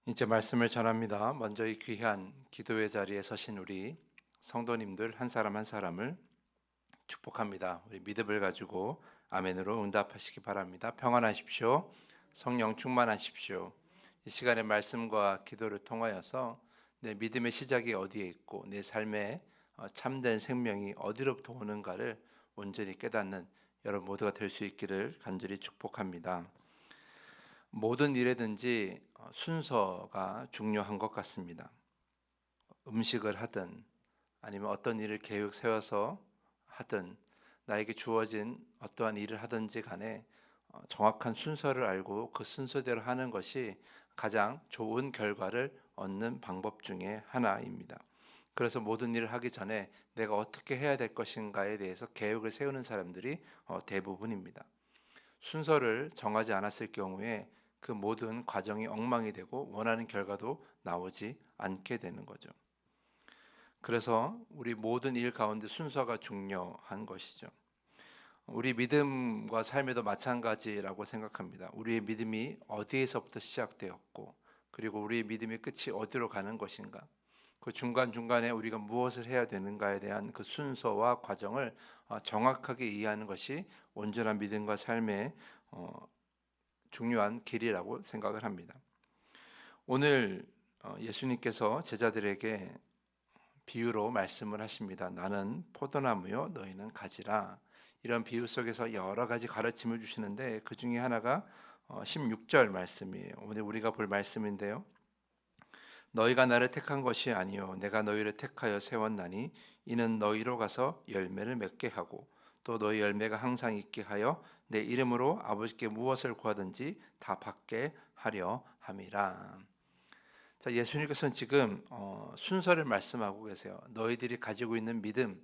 이제 말씀을 전합니다. 먼저 이 귀한 기도의 자리에 서신 우리 성도님들 한 사람 한 사람을 축복합니다. 우리 믿음을 가지고 아멘으로 응답하시기 바랍니다. 평안하십시오. 성령 충만하십시오. 이 시간의 말씀과 기도를 통하여서 내 믿음의 시작이 어디에 있고 내 삶의 참된 생명이 어디로부터 오는가를 온전히 깨닫는 여러분 모두가 될 수 있기를 간절히 축복합니다. 모든 일에든지 순서가 중요한 것 같습니다. 음식을 하든 아니면 어떤 일을 계획 세워서 하든 나에게 주어진 어떠한 일을 하든지 간에 정확한 순서를 알고 그 순서대로 하는 것이 가장 좋은 결과를 얻는 방법 중에 하나입니다. 그래서 모든 일을 하기 전에 내가 어떻게 해야 될 것인가에 대해서 계획을 세우는 사람들이 대부분입니다. 순서를 정하지 않았을 경우에 그 모든 과정이 엉망이 되고 원하는 결과도 나오지 않게 되는 거죠. 그래서 우리 모든 일 가운데 순서가 중요한 것이죠. 우리 믿음과 삶에도 마찬가지라고 생각합니다. 우리의 믿음이 어디에서부터 시작되었고, 그리고 우리의 믿음의 끝이 어디로 가는 것인가, 그 중간중간에 우리가 무엇을 해야 되는가에 대한 그 순서와 과정을 정확하게 이해하는 것이 온전한 믿음과 삶의 중요한 길이라고 생각을 합니다. 오늘 예수님께서 제자들에게 비유로 말씀을 하십니다. 나는 포도나무요 너희는 가지라. 이런 비유 속에서 여러 가지 가르침을 주시는데 그 중에 하나가 16절 말씀이에요. 오늘 우리가 볼 말씀인데요. 너희가 나를 택한 것이 아니요 내가 너희를 택하여 세웠나니 이는 너희로 가서 열매를 맺게 하고 또 너희 열매가 항상 있게 하여 내 이름으로 아버지께 무엇을 구하든지 다 받게 하려 함이라. 자, 예수님께서는 지금 순서를 말씀하고 계세요. 너희들이 가지고 있는 믿음,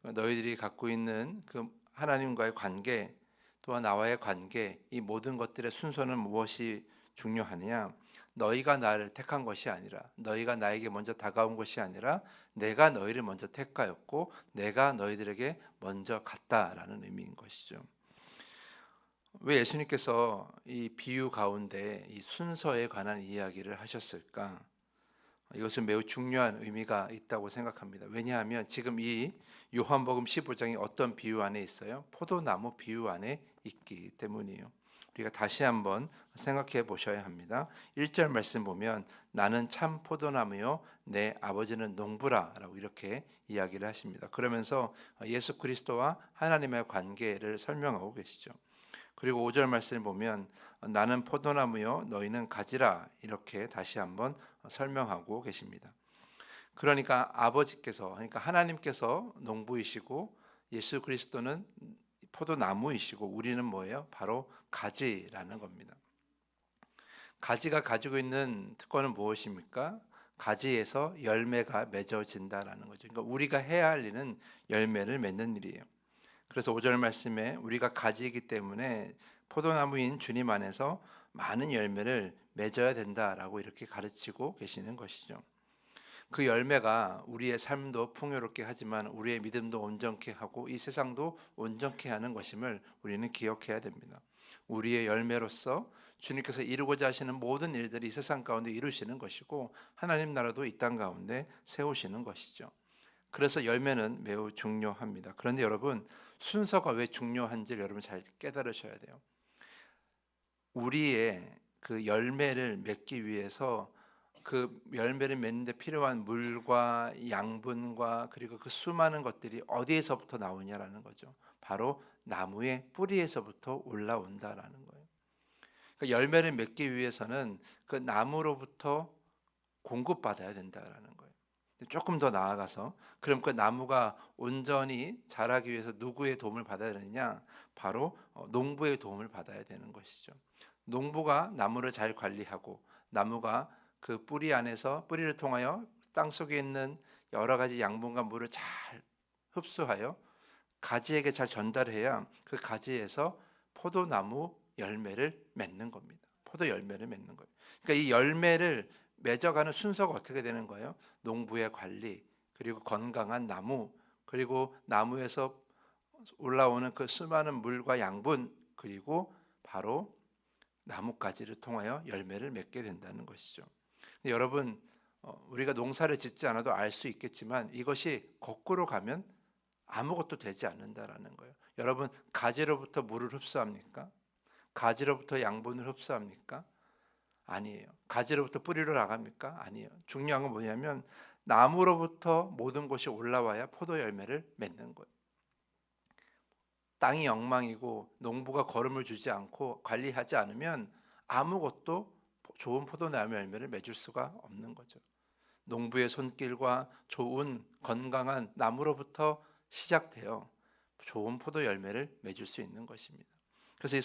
너희들이 갖고 있는 그 하나님과의 관계, 또한 나와의 관계, 이 모든 것들의 순서는 무엇이 중요하느냐? 너희가 나를 택한 것이 아니라, 너희가 나에게 먼저 다가온 것이 아니라, 내가 너희를 먼저 택하였고, 내가 너희들에게 먼저 갔다라는 의미인 것이죠. 왜 예수님께서 이 비유 가운데 이 순서에 관한 이야기를 하셨을까? 이것은 매우 중요한 의미가 있다고 생각합니다. 왜냐하면 지금 이 요한복음 15장이 어떤 비유 안에 있어요? 포도나무 비유 안에 있기 때문이에요. 우리가 다시 한번 생각해 보셔야 합니다. 1절 말씀 보면 나는 참 포도나무요 내 아버지는 농부라라고 이렇게 이야기를 하십니다. 그러면서 예수 그리스도와 하나님의 관계를 설명하고 계시죠. 그리고 5절 말씀을 보면 나는 포도나무요 너희는 가지라 이렇게 다시 한번 설명하고 계십니다. 그러니까 아버지께서 그러니까 하나님께서 농부이시고 예수 그리스도는 포도나무이시고 우리는 뭐예요? 바로 가지라는 겁니다. 가지가 가지고 있는 특권은 무엇입니까? 가지에서 열매가 맺어진다라는 거죠. 그러니까 우리가 해야 할 일은 열매를 맺는 일이에요. 그래서 5절 말씀에 우리가 가지이기 때문에 포도나무인 주님 안에서 많은 열매를 맺어야 된다라고 이렇게 가르치고 계시는 것이죠. 그 열매가 우리의 삶도 풍요롭게 하지만 우리의 믿음도 온전케 하고 이 세상도 온전케 하는 것임을 우리는 기억해야 됩니다. 우리의 열매로서 주님께서 이루고자 하시는 모든 일들이 이 세상 가운데 이루시는 것이고 하나님 나라도 이 땅 가운데 세우시는 것이죠. 그래서 열매는 매우 중요합니다. 그런데 여러분 순서가 왜 중요한지 여러분 잘 깨달으셔야 돼요. 우리의 그 열매를 맺기 위해서 그 열매를 맺는데 필요한 물과 양분과 그리고 그 수많은 것들이 어디에서부터 나오냐라는 거죠. 바로 나무의 뿌리에서부터 올라온다라는 거예요. 그러니까 열매를 맺기 위해서는 그 나무로부터 공급받아야 된다라는 거예요. 조금 더 나아가서 그럼 그 나무가 온전히 자라기 위해서 누구의 도움을 받아야 되느냐? 바로 농부의 도움을 받아야 되는 것이죠. 농부가 나무를 잘 관리하고 나무가 그 뿌리 안에서 뿌리를 통하여 땅 속에 있는 여러 가지 양분과 물을 잘 흡수하여 가지에게 잘 전달해야 그 가지에서 포도나무 열매를 맺는 겁니다. 포도 열매를 맺는 거예요. 그러니까 이 열매를 맺어가는 순서가 어떻게 되는 거예요? 농부의 관리, 그리고 건강한 나무, 그리고 나무에서 올라오는 그 수많은 물과 양분, 그리고 바로 나뭇가지를 통하여 열매를 맺게 된다는 것이죠. 근데 여러분, 우리가 농사를 짓지 않아도 알 수 있겠지만 이것이 거꾸로 가면 아무것도 되지 않는다라는 거예요. 여러분, 가지로부터 물을 흡수합니까? 가지로부터 양분을 흡수합니까? 아니에요. 가지로부터 뿌리로 나갑니까? 아니에요. 중요한 건 뭐냐면 나무로부터 모든 것이 올라와야 포도 열매를 맺는 거예요. 땅이 엉망이고 농부가 거름을 주지 않고 관리하지 않으면 아무것도 좋은 포도나무 열매를 맺을 수가 없는 거죠. 농부의 손길과 좋은 건강한 나무로부터 시작되어 좋은 포도 열매를 맺을 수 있는 것입니다. 그래서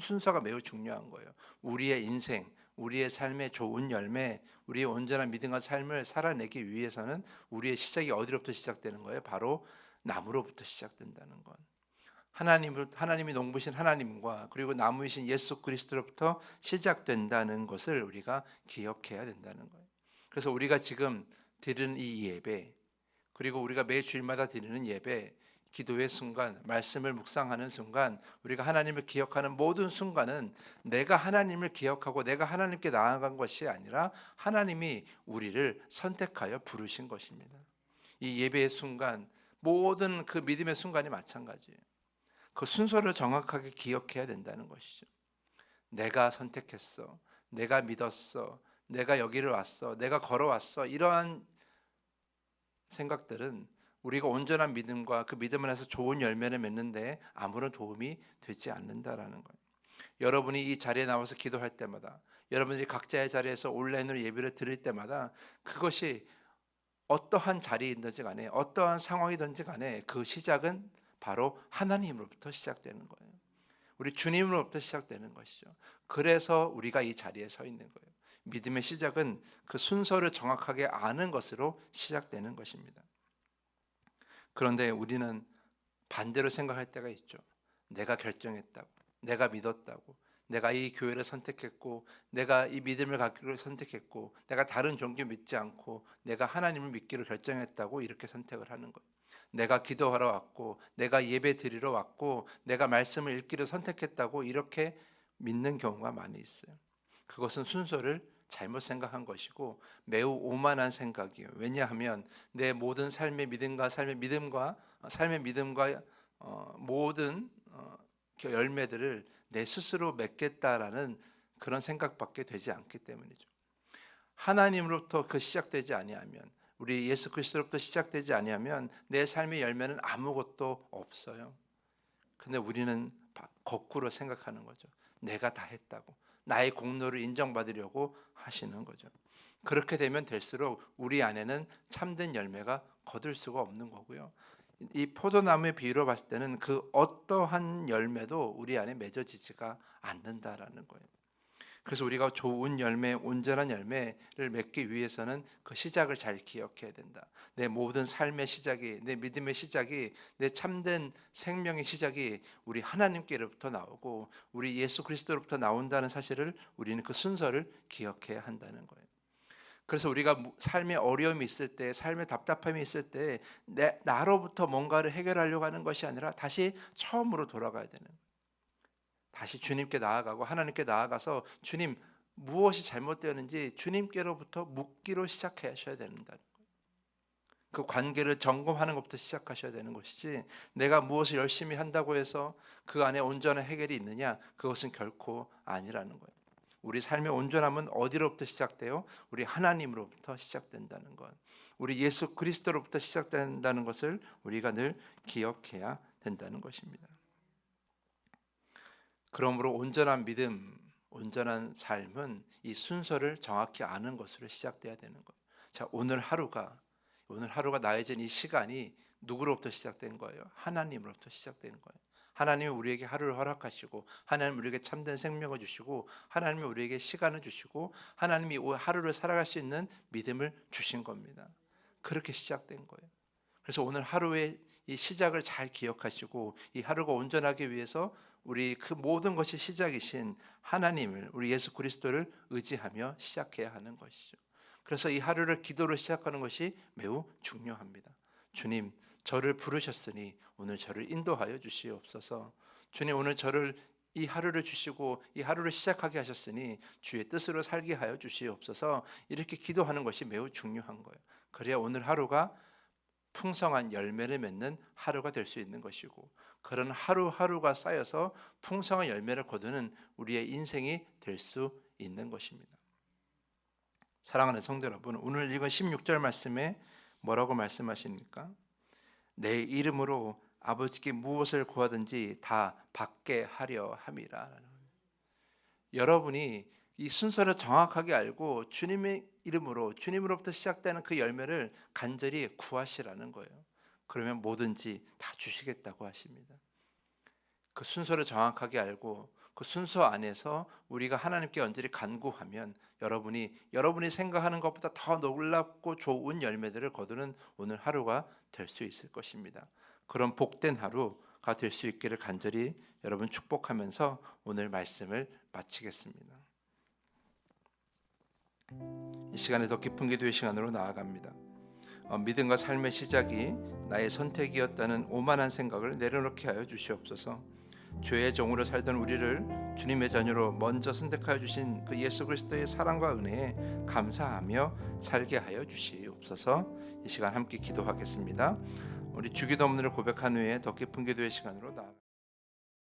순서가 매우 중요한 거예요. 우리의 인생, 우리의 삶의 좋은 열매, 우리의 온전한 믿음과 삶을 살아내기 위해서는 우리의 시작이 어디로부터 시작되는 거예요? 바로 나무로부터 시작된다는 것. 하나님이 농부신 하나님과 그리고 나무이신 예수 그리스도로부터 시작된다는 것을 우리가 기억해야 된다는 거예요. 그래서 우리가 지금 드리는 이 예배, 그리고 우리가 매 주일마다 드리는 예배, 기도의 순간, 말씀을 묵상하는 순간, 우리가 하나님을 기억하는 모든 순간은 내가 하나님을 기억하고 내가 하나님께 나아간 것이 아니라 하나님이 우리를 선택하여 부르신 것입니다. 이 예배의 순간, 모든 그 믿음의 순간이 마찬가지예요. 그 순서를 정확하게 기억해야 된다는 것이죠. 내가 선택했어, 내가 믿었어, 내가 여기를 왔어, 내가 걸어왔어, 이러한 생각들은 우리가 온전한 믿음과 그 믿음 안에서 좋은 열매를 맺는데 아무런 도움이 되지 않는다라는 거예요. 여러분이 이 자리에 나와서 기도할 때마다, 여러분들이 각자의 자리에서 온라인으로 예배를 드릴 때마다 그것이 어떠한 자리이든지 간에 어떠한 상황이든지 간에 그 시작은 바로 하나님으로부터 시작되는 거예요. 우리 주님으로부터 시작되는 것이죠. 그래서 우리가 이 자리에 서 있는 거예요. 믿음의 시작은 그 순서를 정확하게 아는 것으로 시작되는 것입니다. 그런데 우리는 반대로 생각할 때가 있죠. 내가 결정했다고, 내가 믿었다고, 내가 이 교회를 선택했고, 내가 이 믿음을 갖기로 선택했고, 내가 다른 종교 믿지 않고 내가 하나님을 믿기로 결정했다고 이렇게 선택을 하는 거예요. 내가 기도하러 왔고, 내가 예배 드리러 왔고, 내가 말씀을 읽기로 선택했다고 이렇게 믿는 경우가 많이 있어요. 그것은 순서를 잘못 생각한 것이고 매우 오만한 생각이에요. 왜냐하면 내 모든 삶의 믿음과 모든 열매들을 내 스스로 맺겠다라는 그런 생각밖에 되지 않기 때문이죠. 하나님으로부터 그 시작되지 아니하면, 우리 예수 그리스도로부터 시작되지 아니하면 내 삶의 열매는 아무것도 없어요. 근데 우리는 거꾸로 생각하는 거죠. 내가 다 했다고, 나의 공로를 인정받으려고 하시는 거죠. 그렇게 되면 될수록 우리 안에는 참된 열매가 거둘 수가 없는 거고요. 이 포도나무의 비유로 봤을 때는 그 어떠한 열매도 우리 안에 맺어지지가 않는다라는 거예요. 그래서 우리가 좋은 열매, 온전한 열매를 맺기 위해서는 그 시작을 잘 기억해야 된다. 내 모든 삶의 시작이, 내 믿음의 시작이, 내 참된 생명의 시작이 우리 하나님께로부터 나오고 우리 예수 그리스도로부터 나온다는 사실을 우리는 그 순서를 기억해야 한다는 거예요. 그래서 우리가 삶의 어려움이 있을 때, 삶의 답답함이 있을 때 나로부터 뭔가를 해결하려고 하는 것이 아니라 다시 처음으로 돌아가야 되는 거예요. 다시 주님께 나아가고 하나님께 나아가서 주님, 무엇이 잘못되었는지 주님께로부터 묻기로 시작하셔야 된다는 거예요. 그 관계를 점검하는 것부터 시작하셔야 되는 것이지, 내가 무엇을 열심히 한다고 해서 그 안에 온전한 해결이 있느냐, 그것은 결코 아니라는 거예요. 우리 삶의 온전함은 어디로부터 시작돼요? 우리 하나님으로부터 시작된다는 것, 우리 예수 그리스도로부터 시작된다는 것을 우리가 늘 기억해야 된다는 것입니다. 그러므로 온전한 믿음, 온전한 삶은 이 순서를 정확히 아는 것으로 시작돼야 되는 거예요. 자, 오늘 하루가 나의 이 시간이 누구로부터 시작된 거예요? 하나님으로부터 시작된 거예요. 하나님이 우리에게 하루를 허락하시고, 하나님이 우리에게 참된 생명을 주시고, 하나님이 우리에게 시간을 주시고, 하나님이 하루를 살아갈 수 있는 믿음을 주신 겁니다. 그렇게 시작된 거예요. 그래서 오늘 하루의 이 시작을 잘 기억하시고, 이 하루가 온전하기 위해서 우리 그 모든 것이 시작이신 하나님을, 우리 예수 그리스도를 의지하며 시작해야 하는 것이죠. 그래서 이 하루를 기도로 시작하는 것이 매우 중요합니다. 주님, 저를 부르셨으니 오늘 저를 인도하여 주시옵소서. 주님, 오늘 저를 이 하루를 주시고 이 하루를 시작하게 하셨으니 주의 뜻으로 살게 하여 주시옵소서. 이렇게 기도하는 것이 매우 중요한 거예요. 그래야 오늘 하루가 풍성한 열매를 맺는 하루가 될 수 있는 것이고, 그런 하루하루가 쌓여서 풍성한 열매를 거두는 우리의 인생이 될 수 있는 것입니다. 사랑하는 성도 여러분, 오늘 읽은 16절 말씀에 뭐라고 말씀하십니까? 내 이름으로 아버지께 무엇을 구하든지 다 받게 하려 함이라. 여러분이 이 순서를 정확하게 알고 주님의 이름으로, 주님으로부터 시작되는 그 열매를 간절히 구하시라는 거예요. 그러면 뭐든지 다 주시겠다고 하십니다. 그 순서를 정확하게 알고 그 순서 안에서 우리가 하나님께 언제리 간구하면 여러분이 생각하는 것보다 더 놀랍고 좋은 열매들을 거두는 오늘 하루가 될 수 있을 것입니다. 그런 복된 하루가 될 수 있기를 간절히 여러분 축복하면서 오늘 말씀을 마치겠습니다. 이 시간에 더 깊은 기도의 시간으로 나아갑니다. 믿음과 삶의 시작이 나의 선택이었다는 오만한 생각을 내려놓게 하여 주시옵소서. 죄의 종으로 살던 우리를 주님의 자녀로 먼저 선택하여 주신 그 예수 그리스도의 사랑과 은혜에 감사하며 살게 하여 주시옵소서. 이 시간 함께 기도하겠습니다. 우리 주기도문을 고백한 후에 더 깊은 기도의 시간으로 나아갑니다.